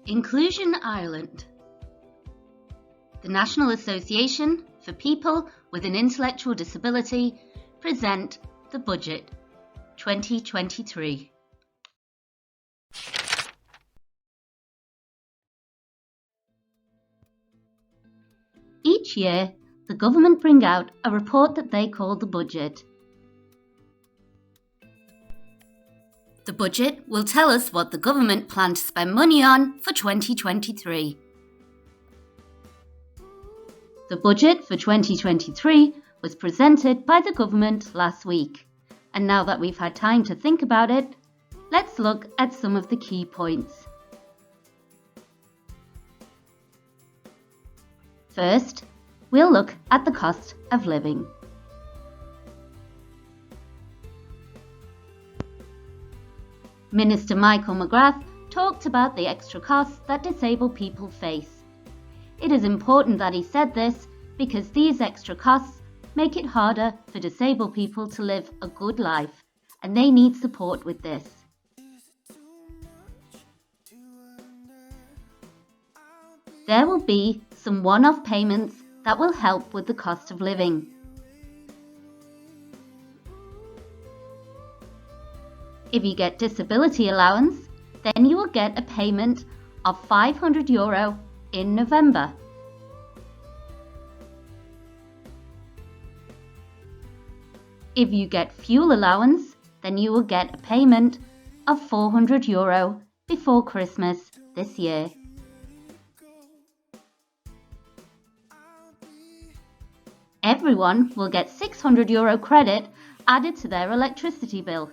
Inclusion Ireland. The National Association for People with an Intellectual Disability present the Budget 2023. Each year, the government bring out a report that they call the Budget. The Budget will tell us what the government plan to spend money on for 2023. The Budget for 2023 was presented by the government last week, and now that we've had time to think about it, let's look at some of the key points. First, we'll look at the cost of living. Minister Michael McGrath talked about the extra costs that disabled people face. It is important that he said this because these extra costs make it harder for disabled people to live a good life, and they need support with this. There will be some one-off payments that will help with the cost of living. If you get disability allowance, then you will get a payment of €500 in November. If you get fuel allowance, then you will get a payment of €400 before Christmas this year. Everyone will get €600 credit added to their electricity bill.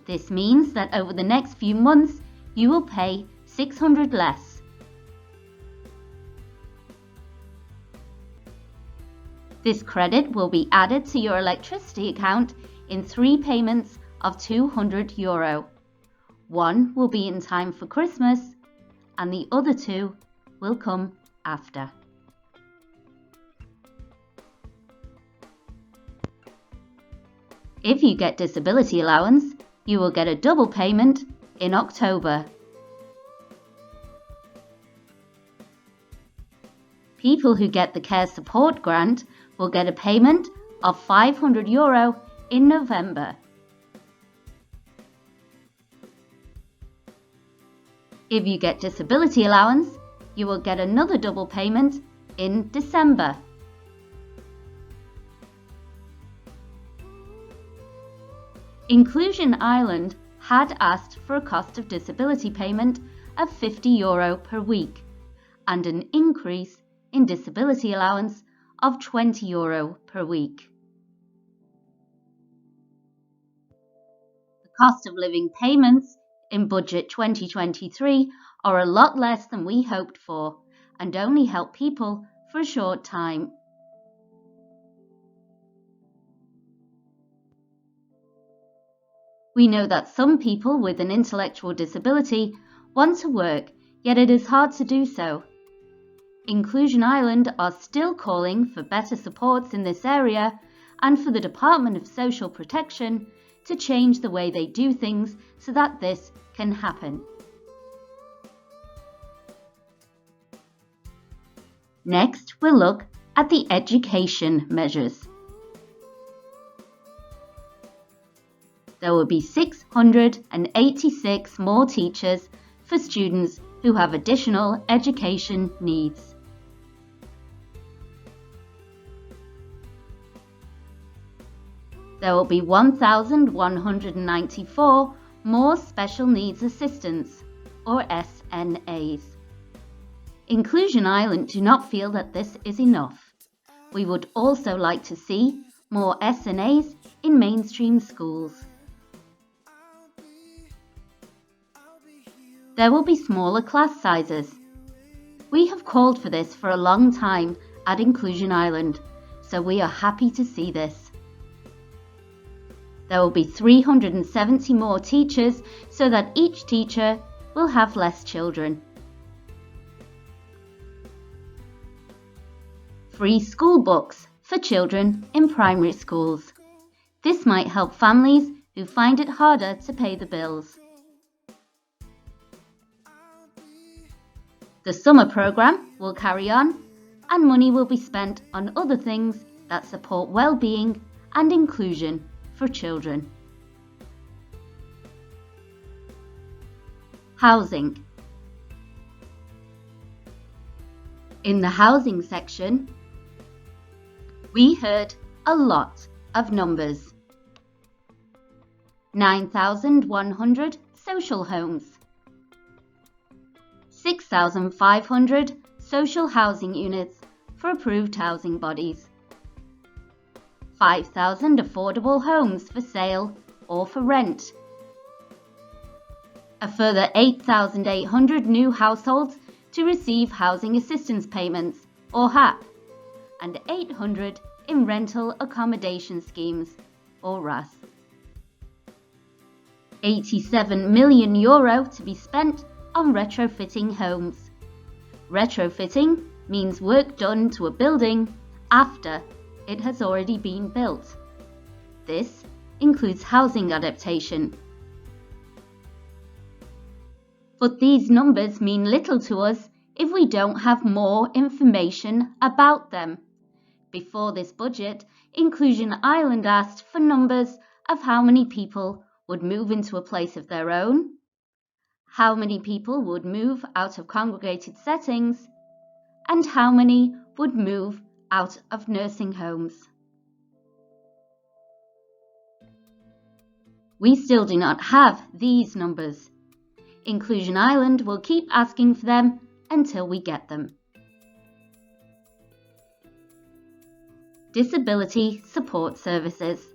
This means that over the next few months, you will pay $600 less. This credit will be added to your electricity account in 3 payments of €200. One will be in time for Christmas, and the other 2 will come after. If you get disability allowance, you will get a double payment in October. People who get the Care Support Grant will get a payment of €500 in November. If you get disability allowance, you will get another double payment in December. Inclusion Ireland had asked for a cost of disability payment of €50 per week and an increase in disability allowance of €20 per week. The cost of living payments in Budget 2023 are a lot less than we hoped for and only help people for a short time. We know that some people with an intellectual disability want to work, yet it is hard to do so. Inclusion Ireland are still calling for better supports in this area and for the Department of Social Protection to change the way they do things so that this can happen. Next, we'll look at the education measures. There will be 686 more teachers for students who have additional education needs. There will be 1,194 more special needs assistants, or SNAs. Inclusion Ireland do not feel that this is enough. We would also like to see more SNAs in mainstream schools. There will be smaller class sizes. We have called for this for a long time at Inclusion Ireland, so we are happy to see this. There will be 370 more teachers so that each teacher will have less children. Free school books for children in primary schools. This might help families who find it harder to pay the bills. The summer programme will carry on, and money will be spent on other things that support well-being and inclusion for children. Housing. In the housing section, we heard a lot of numbers. 9,100 social homes, 6,500 social housing units for approved housing bodies, 5,000 affordable homes for sale or for rent, a further 8,800 new households to receive housing assistance payments or HAP, and 800 in rental accommodation schemes or RAS. €87 million to be spent on retrofitting homes. Retrofitting means work done to a building after it has already been built. This includes housing adaptation. But these numbers mean little to us if we don't have more information about them. Before this budget, Inclusion Ireland asked for numbers of how many people would move into a place of their own, how many people would move out of congregated settings, and how many would move out of nursing homes. We still do not have these numbers. Inclusion Ireland will keep asking for them until we get them. Disability support services.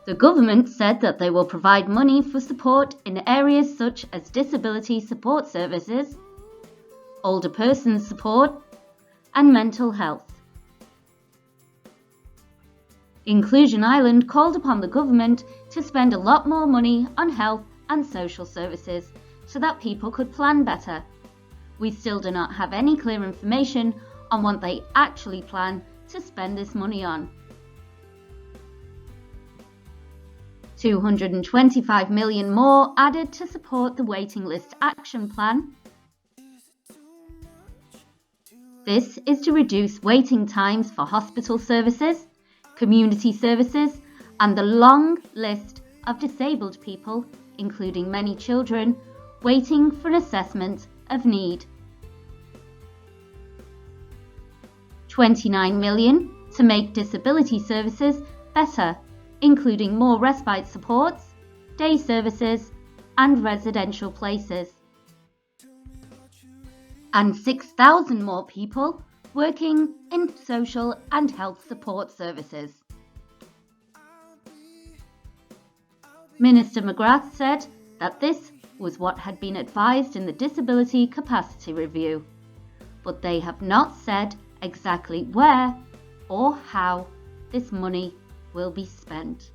The government said that they will provide money for support in areas such as disability support services, older persons support, and mental health. Inclusion Ireland called upon the government to spend a lot more money on health and social services so that people could plan better. We still do not have any clear information on what they actually plan to spend this money on. $225 million more added to support the waiting list action plan. This is to reduce waiting times for hospital services, community services, and the long list of disabled people, including many children, waiting for an assessment of need. $29 million to make disability services better, including more respite supports, day services, and residential places. And 6,000 more people working in social and health support services. Minister McGrath said that this was what had been advised in the Disability Capacity Review, but they have not said exactly where or how this money will be spent.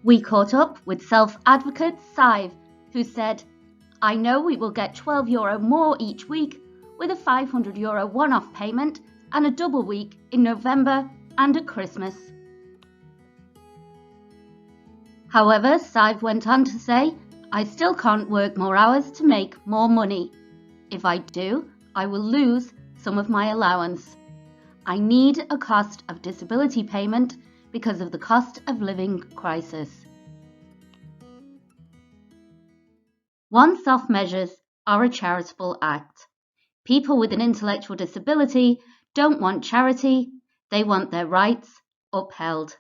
We caught up with self-advocate Sive, who said, "I know we will get €12 more each week with a €500 one-off payment and a double week in November and at Christmas." However, Sive went on to say, "I still can't work more hours to make more money. If I do, I will lose some of my allowance. I need a cost of disability payment because of the cost of living crisis." Once-off measures are a charitable act. People with an intellectual disability don't want charity, they want their rights upheld.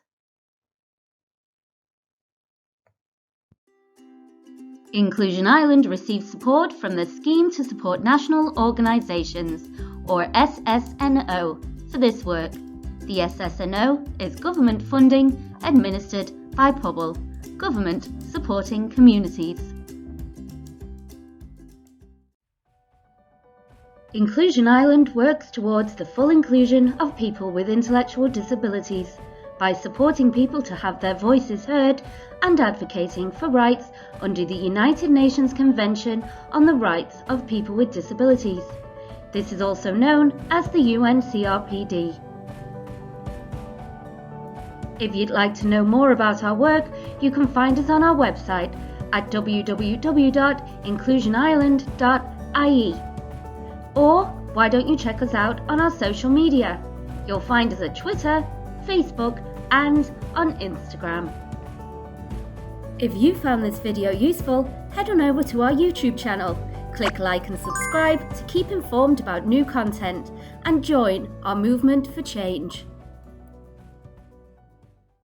Inclusion Ireland receives support from the Scheme to Support National Organisations, or SSNO, for this work. The SSNO is government funding administered by Pobal, government supporting communities. Inclusion Ireland works towards the full inclusion of people with intellectual disabilities by supporting people to have their voices heard and advocating for rights under the United Nations Convention on the Rights of People with Disabilities. This is also known as the UNCRPD. If you'd like to know more about our work, you can find us on our website at www.inclusionireland.ie. Or why don't you check us out on our social media? You'll find us at Twitter, Facebook, and on Instagram. If you found this video useful, head on over to our YouTube channel, click like and subscribe to keep informed about new content, and join our movement for change.